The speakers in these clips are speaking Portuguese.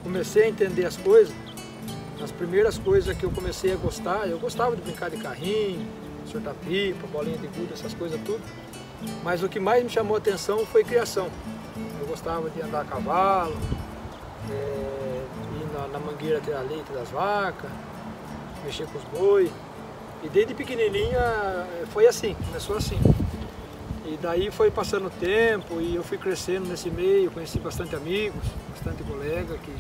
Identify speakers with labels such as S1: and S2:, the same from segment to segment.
S1: comecei a entender as coisas, as primeiras coisas que eu comecei a gostar, eu gostava de brincar de carrinho, soltar pipa, bolinha de gude, essas coisas tudo. Mas o que mais me chamou a atenção foi criação. Eu gostava de andar a cavalo, ir na mangueira tirar leite das vacas, mexer com os boi. E desde pequenininha foi assim, começou assim. E daí foi passando o tempo e eu fui crescendo nesse meio, conheci bastante amigos, bastante colegas que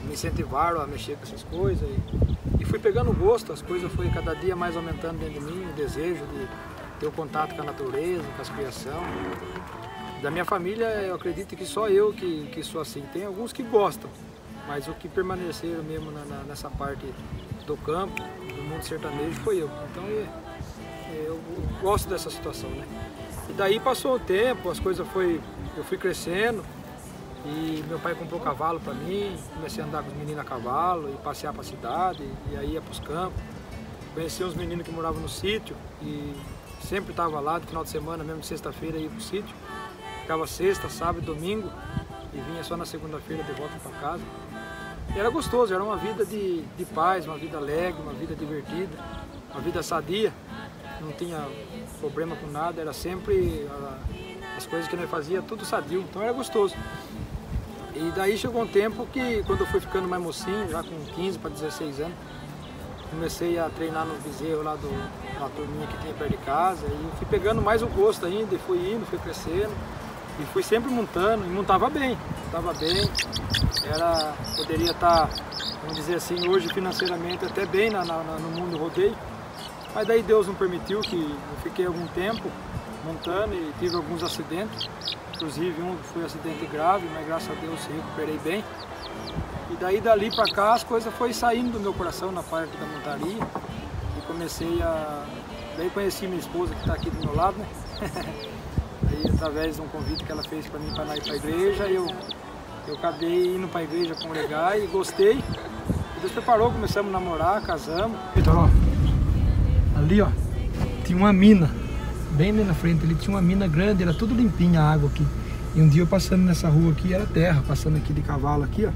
S1: me incentivaram a mexer com essas coisas. E fui pegando gosto, as coisas foi cada dia mais aumentando dentro de mim, o desejo de ter o contato com a natureza, com as criações. Da minha família, eu acredito que só eu que sou assim. Tem alguns que gostam, mas o que permaneceram mesmo nessa parte do campo, do mundo sertanejo, foi eu. Então eu gosto dessa situação, né? E daí passou o tempo, as coisas eu fui crescendo e meu pai comprou cavalo para mim, comecei a andar com os meninos a cavalo e passear para a cidade, e aí ia para os campos. Conheci uns meninos que moravam no sítio e sempre estava lá, no final de semana, mesmo de sexta-feira, ia para o sítio. Ficava sexta, sábado e domingo e vinha só na segunda-feira de volta para casa. E era gostoso, era uma vida de paz, uma vida alegre, uma vida divertida, uma vida sadia. Não tinha problema com nada, era sempre as coisas que nós fazíamos, tudo sadio, então era gostoso. E daí chegou um tempo que, quando eu fui ficando mais mocinho, já com 15 para 16 anos, comecei a treinar nos bezerros lá na turminha que tinha perto de casa, e eu fui pegando mais o gosto ainda, e fui indo, fui crescendo, e fui sempre montando, e montava bem, poderia estar, vamos dizer assim, hoje financeiramente até bem no mundo rodeio. Mas daí Deus não permitiu, que eu fiquei algum tempo montando e tive alguns acidentes. Inclusive foi um acidente grave, mas graças a Deus recuperei bem. E daí dali para cá as coisas foram saindo do meu coração na parte da montaria. E comecei Daí conheci minha esposa que está aqui do meu lado, né? Aí através de um convite que ela fez para mim para ir para a igreja, eu acabei indo para a igreja congregar e gostei. E Deus preparou, começamos a namorar, casamos. Então, ó. Ali, ó, tinha uma mina, bem ali na frente, ali tinha uma mina grande, era tudo limpinha a água aqui. E um dia eu passando nessa rua aqui, era terra, passando aqui de cavalo aqui, ó,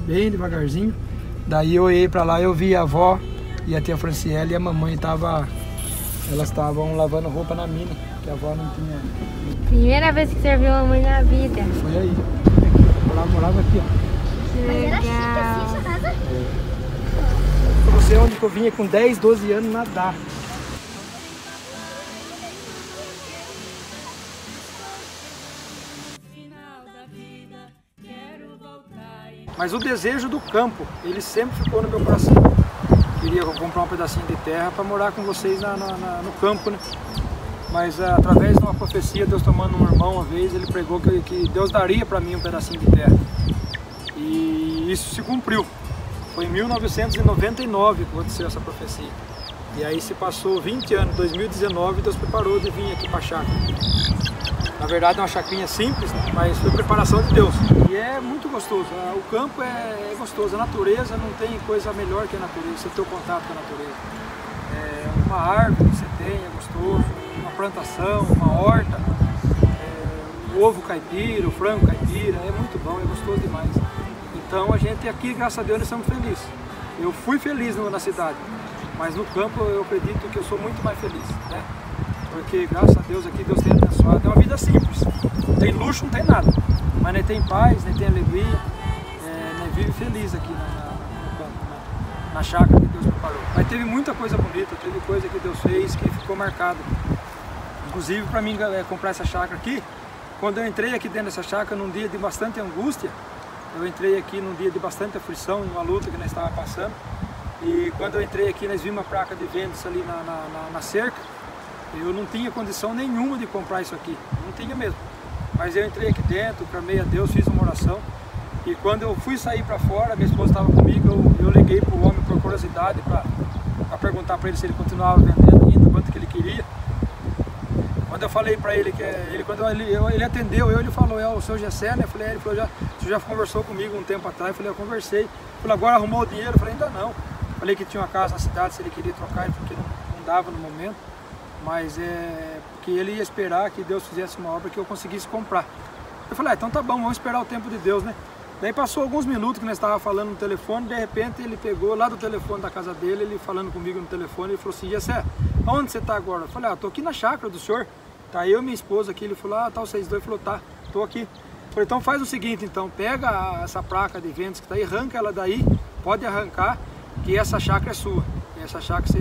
S1: bem devagarzinho. Daí eu olhei pra lá, eu vi a avó e a tia Franciele e a mamãe elas estavam lavando roupa na mina, que a avó não tinha.
S2: Primeira vez que você viu a mãe na vida.
S1: Foi aí. Ela morava aqui, ó.
S2: Mas era chique assim, essa casa?
S1: Pra você, onde que eu vinha com 10, 12 anos nadar. Mas o desejo do campo, ele sempre ficou no meu coração. Queria comprar um pedacinho de terra para morar com vocês no campo, né? Mas através de uma profecia, Deus tomando um irmão uma vez, ele pregou que Deus daria para mim um pedacinho de terra. E isso se cumpriu. Foi em 1999 que aconteceu essa profecia. E aí se passou 20 anos, 2019, Deus preparou de vir aqui para a chácara. Na verdade é uma chacrinha simples, mas foi preparação de Deus. E é muito gostoso, o campo é gostoso, a natureza não tem coisa melhor que a natureza, você ter o contato com a natureza. Uma árvore que você tem é gostoso, uma plantação, uma horta, o ovo caipira, o frango caipira, é muito bom, é gostoso demais. Então a gente aqui, graças a Deus, nós somos felizes. Eu fui feliz na cidade, mas no campo eu acredito que eu sou muito mais feliz, né? Porque graças a Deus aqui Deus tem abençoado, é uma vida simples, não tem luxo, não tem nada, mas nem tem paz, nem tem alegria, nem vive feliz aqui no campo, na chácara que Deus preparou. Mas teve muita coisa bonita, teve coisa que Deus fez que ficou marcada. Inclusive para mim comprar essa chácara aqui, quando eu entrei aqui dentro dessa chácara num dia de bastante angústia, eu entrei aqui num dia de bastante aflição, em uma luta que nós estávamos passando, e quando eu entrei aqui nós vimos uma placa de vendas ali na cerca. Eu não tinha condição nenhuma de comprar isso aqui, não tinha mesmo. Mas eu entrei aqui dentro, clamei a Deus, fiz uma oração. E quando eu fui sair para fora, minha esposa estava comigo, eu liguei para o homem por curiosidade para perguntar para ele se ele continuava vendendo ainda, quanto que ele queria. Quando eu falei para ele, quando ele atendeu, ele falou, é o seu Gessé, né? Eu falei, ele falou, você já conversou comigo um tempo atrás? Eu falei, eu conversei. Ele falou, agora arrumou o dinheiro? Eu falei, ainda não. Eu falei que tinha uma casa na cidade, se ele queria trocar, porque não dava no momento. Mas porque ele ia esperar que Deus fizesse uma obra que eu conseguisse comprar. Eu falei, então tá bom, vamos esperar o tempo de Deus, né? Daí passou alguns minutos que nós estávamos falando no telefone, de repente ele pegou lá do telefone da casa dele, ele falando comigo no telefone, ele falou assim: Gessé, aonde você está agora? Eu falei: tô aqui na chácara do senhor, tá eu e minha esposa aqui. Ele falou: tá vocês dois? Ele falou: tá, tô aqui. Eu falei: então faz o seguinte, então, pega essa placa de vendas que tá aí, arranca ela daí, pode arrancar, que essa chácara é sua. Essa chácara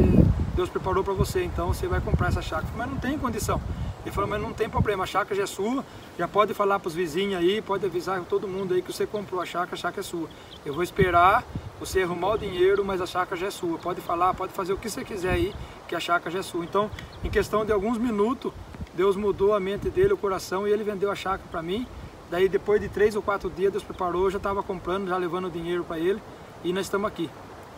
S1: Deus preparou para você, então você vai comprar essa chácara. Mas não tem condição. Ele falou: mas não tem problema, a chácara já é sua, já pode falar para os vizinhos aí, pode avisar todo mundo aí que você comprou a chácara é sua. Eu vou esperar você arrumar o dinheiro, mas a chácara já é sua. Pode falar, pode fazer o que você quiser aí, que a chácara já é sua. Então, em questão de alguns minutos, Deus mudou a mente dele, o coração, e ele vendeu a chácara para mim. Daí, depois de 3 ou 4 dias, Deus preparou, eu já estava comprando, já levando o dinheiro para ele, e nós estamos aqui.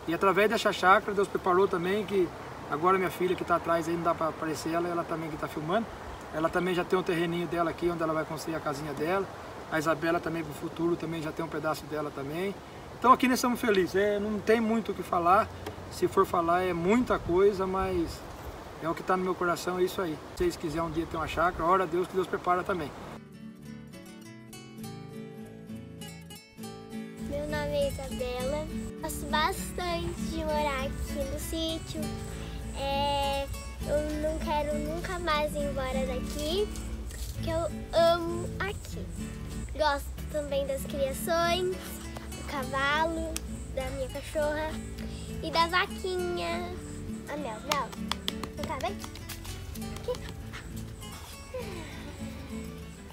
S1: E através dessa chácara, Deus preparou também que agora minha filha que está atrás aí, não dá para aparecer ela também que está filmando. Ela também já tem um terreninho dela aqui, onde ela vai construir a casinha dela. A Isabela também, para o futuro, também já tem um pedaço dela também. Então aqui nós estamos felizes. Não tem muito o que falar. Se for falar é muita coisa, mas é o que está no meu coração, é isso aí. Se vocês quiserem um dia ter uma chácara, ora a Deus que Deus prepara também.
S2: Meu nome é Isabela. Gosto bastante de morar aqui no sítio. Eu não quero nunca mais ir embora daqui, porque eu amo aqui. Gosto também das criações, do cavalo, da minha cachorra e da vaquinha. A Mel, não tá bem? Aqui.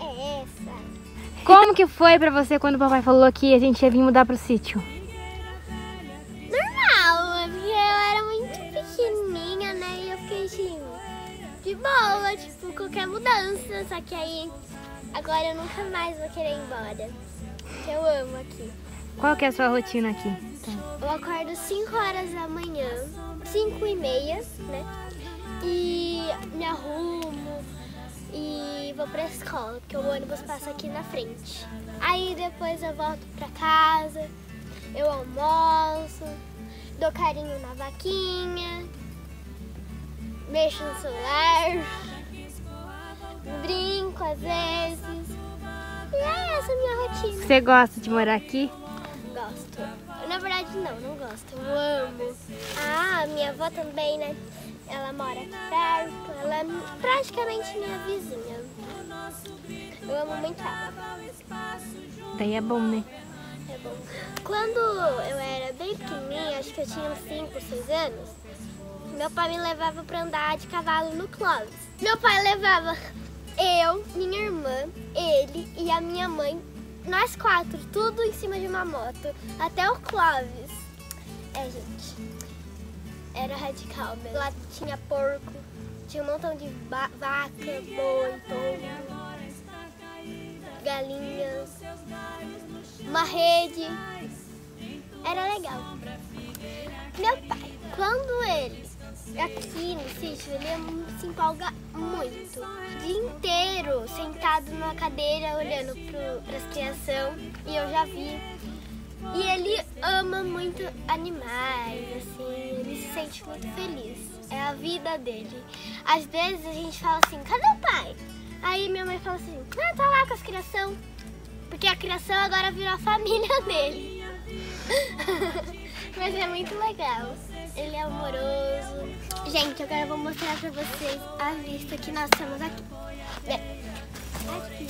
S2: É essa.
S3: Como que foi pra você quando o papai falou que a gente ia vir mudar pro sítio?
S2: Normal, porque eu era muito pequenininha, né? E eu fiquei assim, de boa, tipo, qualquer mudança. Só que aí, agora eu nunca mais vou querer ir embora. Porque eu amo aqui.
S3: Qual que é a sua rotina aqui?
S2: Eu acordo 5 horas da manhã, 5h30, né? E me arrumo e vou pra escola, porque o ônibus passa aqui na frente. Aí depois eu volto pra casa, eu almoço, dou carinho na vaquinha, mexo no celular, brinco às vezes. E é essa a minha rotina.
S3: Você gosta de morar aqui?
S2: Gosto. Na verdade não gosto, eu amo. Ah, minha avó também, né? Ela mora aqui perto, ela é praticamente minha vizinha. Eu amo muito ela.
S3: Daí é bom, né?
S2: É bom. Quando eu era bem pequenininha, acho que eu tinha uns 5, 6 anos, meu pai me levava pra andar de cavalo no Clóvis. Meu pai levava eu, minha irmã, ele e a minha mãe, nós 4, tudo em cima de uma moto, até o Clóvis. Gente, era radical mesmo. Lá tinha porco, tinha um montão de vaca, boi, touro, galinhas, uma rede. Era legal. Meu pai, quando ele aqui no sítio, ele se empolga muito. O dia inteiro sentado numa cadeira olhando para as criações, e eu já vi. E ele ama muito animais, assim, ele se sente muito feliz. É a vida dele. Às vezes a gente fala assim: cadê o pai? Aí minha mãe fala assim: ah, tá lá com as criação. Porque a criação agora virou a família dele. Mas é muito legal. Ele é amoroso. Gente, agora eu vou mostrar pra vocês a vista que nós temos aqui. Bem, aqui.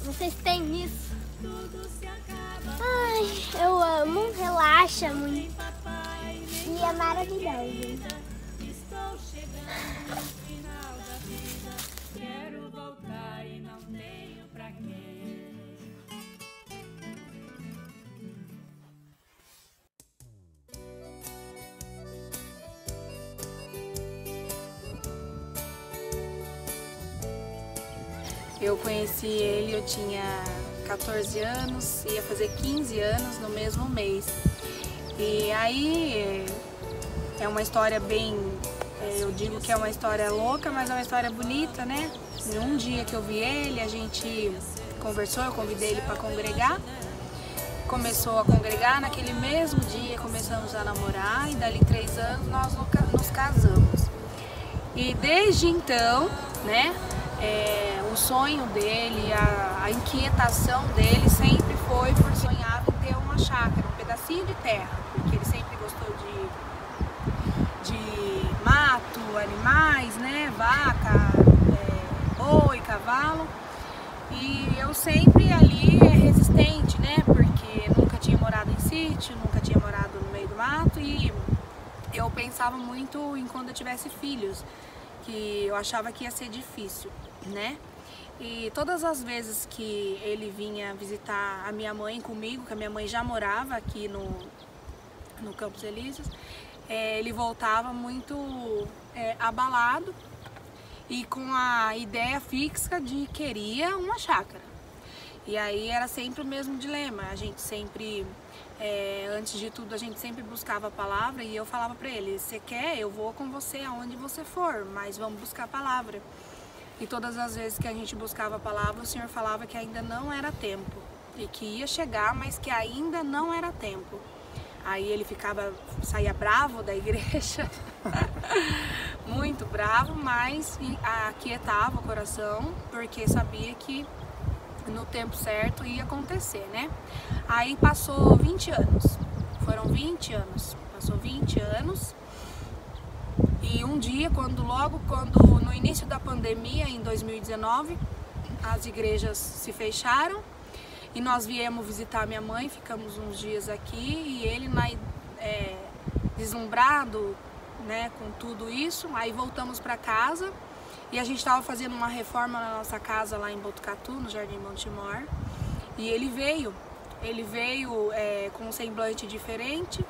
S2: Vocês têm isso? Ai, eu amo, relaxa muito. E é maravilhoso.
S4: Quero voltar e não tenho pra quê. Eu conheci ele, eu tinha 14 anos, ia fazer 15 anos no mesmo mês. E aí é uma história bem, eu digo que é uma história louca, mas é uma história bonita, né? Um dia que eu vi ele, a gente conversou, eu convidei ele para congregar. Começou a congregar, naquele mesmo dia começamos a namorar e dali 3 anos nós nos casamos. E desde então, né, o sonho dele, a inquietação dele sempre pedacinho de terra, porque ele sempre gostou de mato, animais, né, vaca, boi, cavalo, e eu sempre ali resistente, né, porque nunca tinha morado em sítio, nunca tinha morado no meio do mato, e eu pensava muito em quando eu tivesse filhos, que eu achava que ia ser difícil, né? E todas as vezes que ele vinha visitar a minha mãe comigo, que a minha mãe já morava aqui no Campos Elíseos, ele voltava muito abalado e com a ideia fixa de queria uma chácara. E aí era sempre o mesmo dilema, a gente sempre... antes de tudo a gente sempre buscava a palavra e eu falava para ele, você quer? Eu vou com você aonde você for, mas vamos buscar a palavra. E todas as vezes que a gente buscava a palavra, o Senhor falava que ainda não era tempo e que ia chegar, mas que ainda não era tempo. Aí ele saía bravo da igreja, muito bravo, mas aquietava o coração, porque sabia que no tempo certo ia acontecer, né? Aí passou 20 anos, foram 20 anos, passou 20 anos e um dia, quando no início da pandemia, em 2019, as igrejas se fecharam e nós viemos visitar minha mãe, ficamos uns dias aqui e ele deslumbrado, né, com tudo isso, aí voltamos para casa. E a gente estava fazendo uma reforma na nossa casa lá em Botucatu, no Jardim Montemor. E ele veio com um semblante diferente,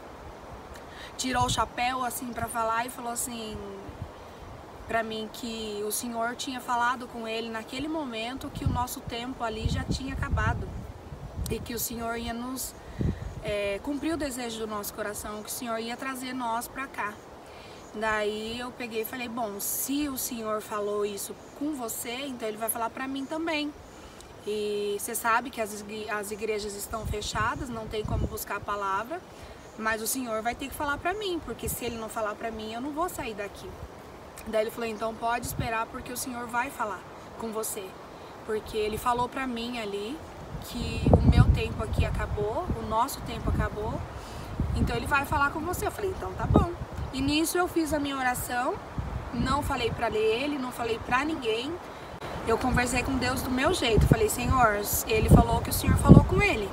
S4: tirou o chapéu assim para falar e falou assim para mim que o Senhor tinha falado com ele naquele momento que o nosso tempo ali já tinha acabado. E que o Senhor ia nos cumprir o desejo do nosso coração, que o Senhor ia trazer nós para cá. Daí eu peguei e falei, bom, se o Senhor falou isso com você, então Ele vai falar para mim também. E você sabe que as igrejas estão fechadas, não tem como buscar a palavra, mas o Senhor vai ter que falar para mim, porque se Ele não falar para mim, eu não vou sair daqui. Daí ele falou, então pode esperar, porque o Senhor vai falar com você. Porque Ele falou para mim ali que o meu tempo aqui acabou, o nosso tempo acabou, então Ele vai falar com você. Eu falei, então tá bom. E nisso eu fiz a minha oração, não falei pra ele, não falei pra ninguém. Eu conversei com Deus do meu jeito, falei, Senhor, Ele falou que o Senhor falou com ele.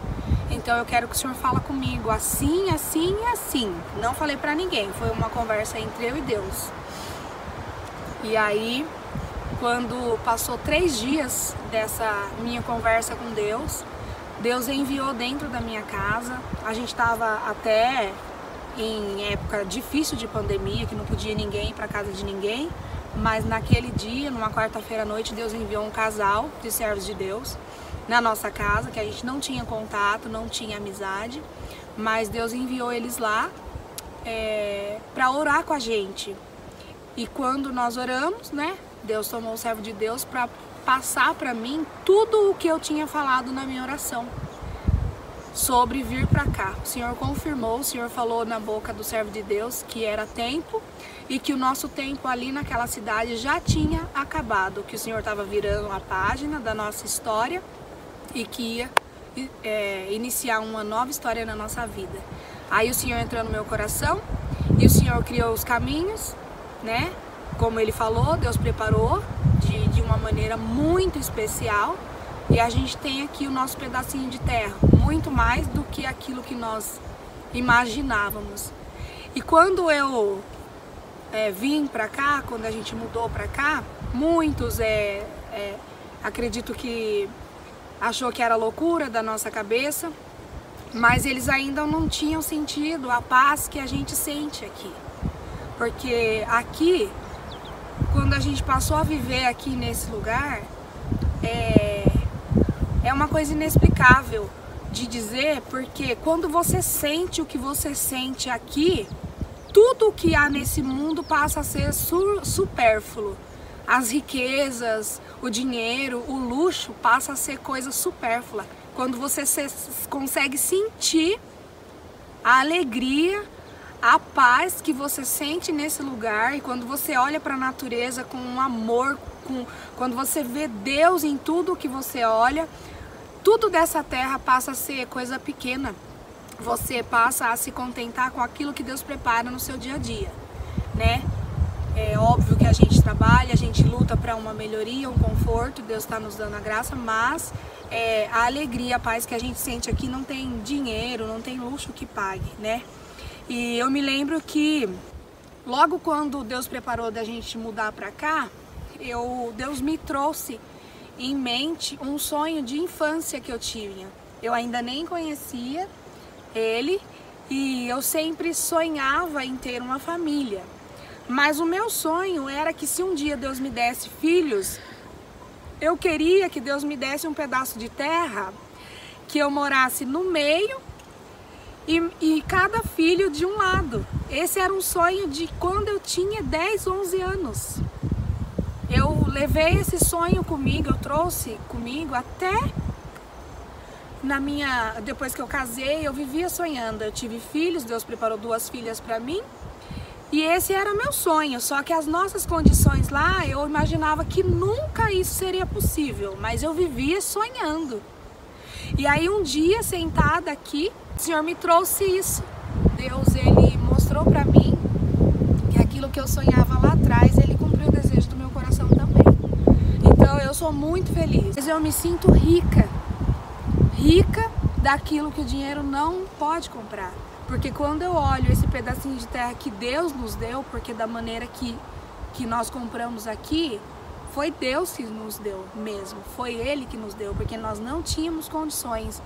S4: Então eu quero que o Senhor fale comigo assim, assim e assim. Não falei pra ninguém, foi uma conversa entre eu e Deus. E aí, quando passou 3 dias dessa minha conversa com Deus, Deus enviou dentro da minha casa. A gente estava até em época difícil de pandemia, que não podia ninguém ir para casa de ninguém, mas naquele dia, numa quarta-feira à noite, Deus enviou um casal de servos de Deus na nossa casa, que a gente não tinha contato, não tinha amizade, mas Deus enviou eles lá para orar com a gente. E quando nós oramos, né, Deus tomou o servo de Deus para passar para mim tudo o que eu tinha falado na minha oração sobre vir para cá. O Senhor confirmou, o Senhor falou na boca do servo de Deus que era tempo e que o nosso tempo ali naquela cidade já tinha acabado, que o Senhor estava virando a página da nossa história e que ia iniciar uma nova história na nossa vida. Aí o Senhor entrou no meu coração e o Senhor criou os caminhos, né? Como Ele falou, Deus preparou de uma maneira muito especial. E a gente tem aqui o nosso pedacinho de terra, muito mais do que aquilo que nós imaginávamos. E quando eu vim para cá, quando a gente mudou para cá, muitos acredito que achou que era loucura da nossa cabeça, mas eles ainda não tinham sentido a paz que a gente sente aqui. Porque aqui, quando a gente passou a viver aqui nesse lugar, é uma coisa inexplicável de dizer, porque quando você sente o que você sente aqui, tudo o que há nesse mundo passa a ser supérfluo. As riquezas, o dinheiro, o luxo passa a ser coisa supérflua. Quando você consegue sentir a alegria, a paz que você sente nesse lugar, e quando você olha para a natureza com um amor, quando você vê Deus em tudo que você olha, tudo dessa terra passa a ser coisa pequena você passa a se contentar com aquilo que Deus prepara no seu dia a dia, né? É óbvio que a gente trabalha, a gente luta para uma melhoria, um conforto, Deus está nos dando a graça, mas a alegria, a paz que a gente sente aqui não tem dinheiro, não tem luxo que pague, né? E eu me lembro que logo quando Deus preparou da gente mudar para cá, Deus me trouxe em mente um sonho de infância que eu tinha. Eu ainda nem conhecia ele e eu sempre sonhava em ter uma família. Mas o meu sonho era que se um dia Deus me desse filhos, eu queria que Deus me desse um pedaço de terra, que eu morasse no meio e cada filho de um lado. Esse era um sonho de quando eu tinha 10, 11 anos. Eu levei esse sonho comigo, eu trouxe comigo até depois que eu casei, eu vivia sonhando. Eu tive filhos, Deus preparou 2 filhas para mim. E esse era meu sonho, só que as nossas condições lá, eu imaginava que nunca isso seria possível, mas eu vivia sonhando. E aí um dia, sentada aqui, o Senhor me trouxe isso. Deus, Ele mostrou pra mim que aquilo que eu sonhava lá atrás, Ele cumpriu o desejo do meu coração também. Então eu sou muito feliz. Eu me sinto rica daquilo que o dinheiro não pode comprar. Porque quando eu olho esse pedacinho de terra que Deus nos deu, porque da maneira que nós compramos aqui, foi Deus que nos deu mesmo, foi Ele que nos deu, porque nós não tínhamos condições.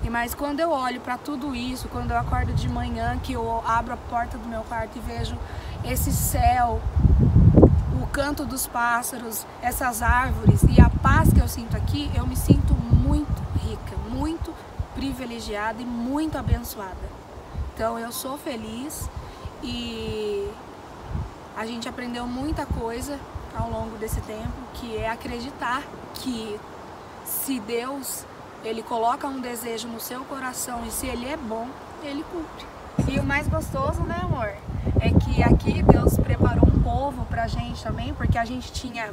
S4: Mas quando eu olho para tudo isso, quando eu acordo de manhã, que eu abro a porta do meu quarto e vejo esse céu, o canto dos pássaros, essas árvores e a paz que eu sinto aqui, eu me sinto muito rica, muito privilegiada e muito abençoada. Então eu sou feliz e a gente aprendeu muita coisa ao longo desse tempo, que é acreditar que se Deus, Ele coloca um desejo no seu coração e se Ele é bom, Ele cumpre. E o mais gostoso, né, amor, é que aqui Deus preparou um povo pra gente também, porque a gente tinha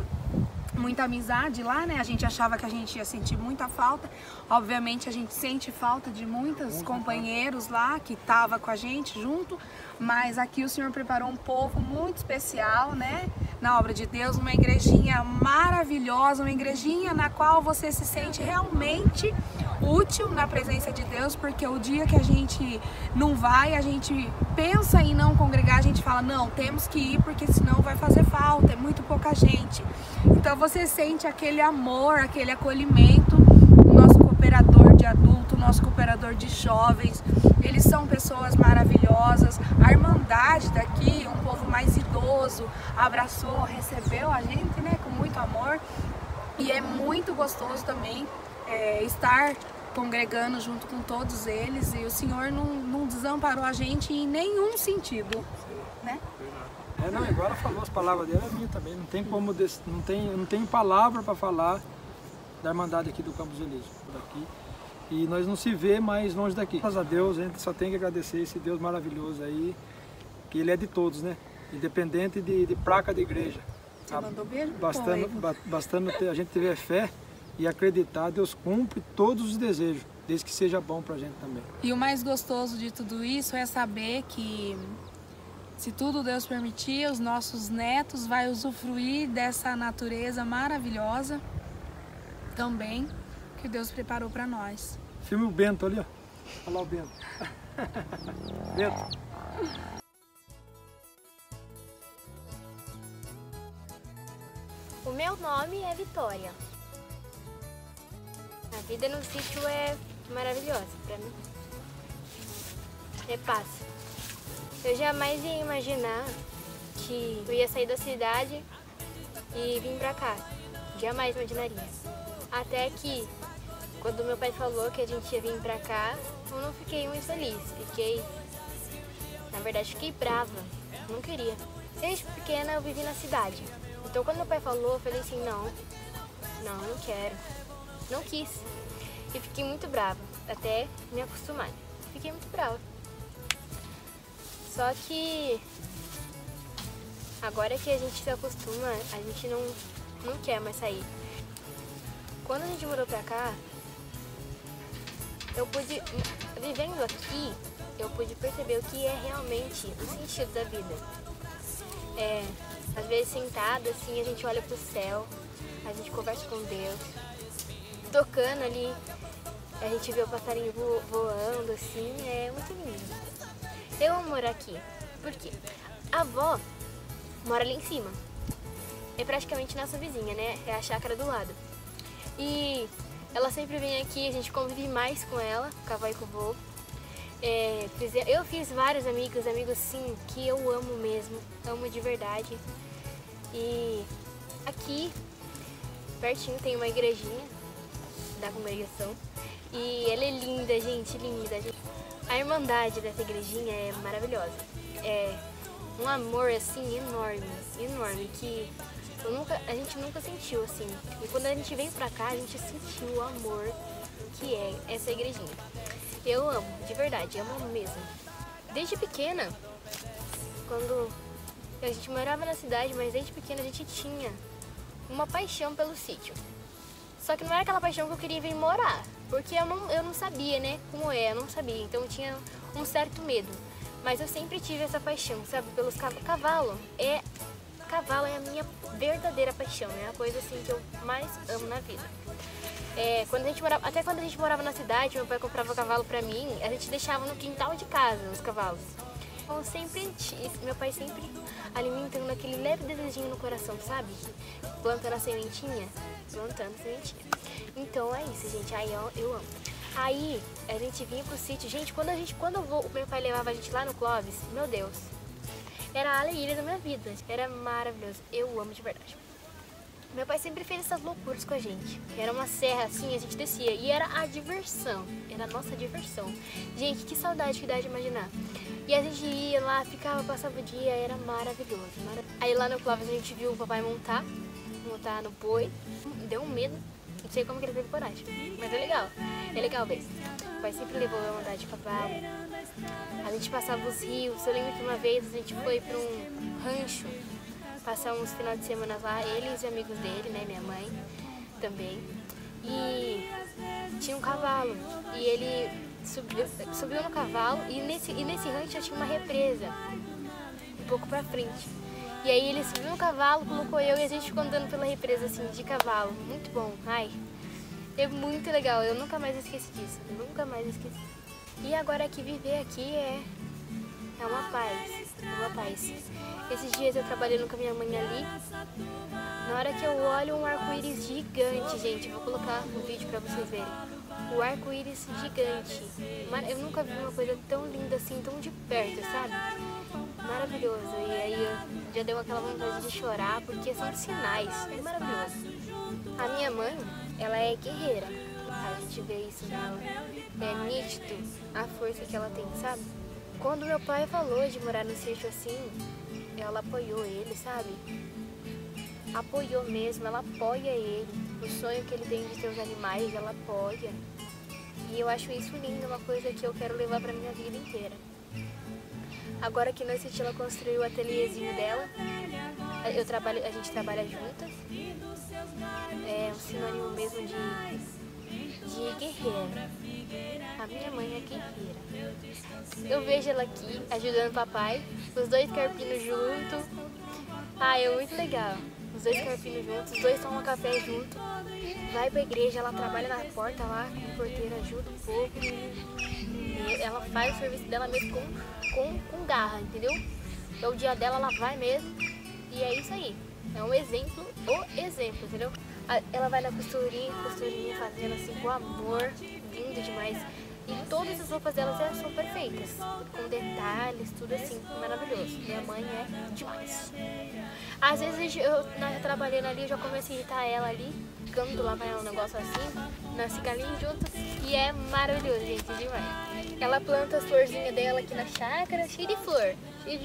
S4: muita amizade lá, né? A gente achava que a gente ia sentir muita falta. Obviamente a gente sente falta de muitos companheiros lá que estavam com a gente junto, mas aqui o Senhor preparou um povo muito especial, né? Na obra de Deus, uma igrejinha maravilhosa, uma igrejinha na qual você se sente realmente útil na presença de Deus, porque o dia que a gente não vai, a gente pensa em não congregar, a gente fala, não, temos que ir porque senão vai fazer falta, é muito pouca gente. Então você sente aquele amor, aquele acolhimento. O nosso cooperador de adulto, o nosso cooperador de jovens, eles são pessoas maravilhosas. A irmandade daqui, um povo mais idoso, abraçou, recebeu a gente, né, com muito amor. E é muito gostoso também estar congregando junto com todos eles, e o Senhor não desamparou a gente em nenhum sentido, né?
S1: Não, agora falou as palavras dele, é minha também. Não tem como, não tem palavra para falar da Irmandade aqui do Campos Elíseos, daqui. E nós não se vê mais longe daqui. Graças a Deus, a gente só tem que agradecer esse Deus maravilhoso aí, que Ele é de todos, né? Independente de placa de igreja.
S4: Você mandou beijo?
S1: Bastando a gente ter fé e acreditar, Deus cumpre todos os desejos, desde que seja bom pra gente também.
S4: E o mais gostoso de tudo isso é saber que, se tudo Deus permitir, os nossos netos vão usufruir dessa natureza maravilhosa também, que Deus preparou para nós.
S1: Filme o Bento ali, ó. Olha lá o Bento. Bento.
S2: O meu nome é Vitória. A vida no sítio é maravilhosa pra mim. É paz. Eu jamais ia imaginar que eu ia sair da cidade e vir pra cá. Jamais imaginaria. Até que, quando meu pai falou que a gente ia vir pra cá, eu não fiquei muito feliz. Na verdade, fiquei brava. Não queria. Desde pequena eu vivi na cidade. Então quando meu pai falou, eu falei assim, não quero. Não quis. E fiquei muito brava, até me acostumar. Fiquei muito brava. Só que agora que a gente se acostuma, a gente não quer mais sair. Quando a gente mudou pra cá,
S3: vivendo aqui, eu pude perceber o que é realmente o sentido da vida. Às vezes sentada assim, a gente olha pro céu, a gente conversa com Deus, tocando ali, a gente vê o passarinho voando assim, é muito lindo. Eu amo morar aqui, porque a avó mora ali em cima, é praticamente nossa vizinha, né? É a chácara do lado. E ela sempre vem aqui, a gente convive mais com ela, com a avó e com o vô. Eu fiz vários amigos sim, que eu amo mesmo, amo de verdade. E aqui, pertinho, tem uma igrejinha da congregação. E ela é linda, gente, linda. A irmandade dessa igrejinha é maravilhosa. É um amor, assim, enorme, enorme, que a gente nunca sentiu, assim. E quando a gente veio pra cá, a gente sentiu o amor que é essa igrejinha. Eu amo, de verdade, amo mesmo. Desde pequena, quando a gente morava na cidade, mas desde pequena a gente tinha uma paixão pelo sítio. Só que não era aquela paixão que eu queria vir morar, porque eu não sabia, né, como é, eu não sabia, então eu tinha um certo medo. Mas eu sempre tive essa paixão, sabe, pelos cavalos. Cavalo é a minha verdadeira paixão, é a coisa assim que eu mais amo na vida. Até quando a gente morava na cidade, meu pai comprava cavalo pra mim, a gente deixava no quintal de casa os cavalos. Então, meu pai sempre alimentando aquele leve desejinho no coração, sabe? Plantando a sementinha. Então é isso, gente. Aí eu amo. Aí a gente vinha pro sítio. Gente, quando o meu pai levava a gente lá no Clóvis, meu Deus, era a alegria da minha vida. Era maravilhoso. Eu amo de verdade. Meu pai sempre fez essas loucuras com a gente. Era uma serra assim, a gente descia. E era a diversão. Era a nossa diversão. Gente, que saudade que dá de imaginar. E a gente ia lá, passava o dia, era maravilhoso. Aí lá no Clóvis a gente viu o papai montar no boi. Deu um medo. Não sei como que ele teve coragem. Mas é legal mesmo. O papai sempre levou eu a andar de cavalo. A gente passava os rios. Eu lembro que uma vez a gente foi para um rancho passar uns finais de semana lá, ele e os amigos dele, né, minha mãe também. E tinha um cavalo, e ele subiu no cavalo, e nesse rancho tinha uma represa, um pouco pra frente. E aí ele subiu no cavalo, colocou eu e a gente ficou andando pela represa assim, de cavalo. Muito bom, ai, é muito legal, eu nunca mais esqueci disso, E agora viver aqui é uma paz. Esses dias eu trabalhando com a minha mãe ali, na hora que eu olho um arco-íris gigante, gente, vou colocar um vídeo pra vocês verem. O arco-íris gigante, eu nunca vi uma coisa tão linda assim, tão de perto, sabe? Maravilhoso, e aí já deu aquela vontade de chorar, porque são sinais, é maravilhoso. A minha mãe, ela é guerreira, a gente vê isso nela, é nítido a força que ela tem, sabe? Quando meu pai falou de morar no sítio assim, ela apoiou ele, sabe? Apoiou mesmo, ela apoia ele. O sonho que ele tem de ter os animais, ela apoia. E eu acho isso lindo, uma coisa que eu quero levar pra minha vida inteira. Agora que no sítio ela construiu o ateliêzinho dela, a gente trabalha juntas. É um sinônimo mesmo de guerreira. A minha mãe é guerreira. Eu vejo ela aqui, ajudando o papai, os dois carpinos juntos. É muito legal. Os dois carpinos juntos, os dois tomam café junto. Vai pra igreja, ela trabalha na porta lá, como porteira, ajuda um pouco. E ela faz o serviço dela mesmo com garra, entendeu? É o dia dela, ela vai mesmo. E é isso aí. É um exemplo, entendeu? Ela vai na costurinha fazendo assim com amor, lindo demais. E todas as roupas delas são perfeitas, com detalhes, tudo assim, maravilhoso. Minha mãe é demais. Às vezes eu trabalhando ali, eu já começo a irritar ela ali, ficando lá para um negócio assim, nós ficamos ali juntas, e é maravilhoso, gente, demais. Ela planta as florzinhas dela aqui na chácara, cheia de flor. Eu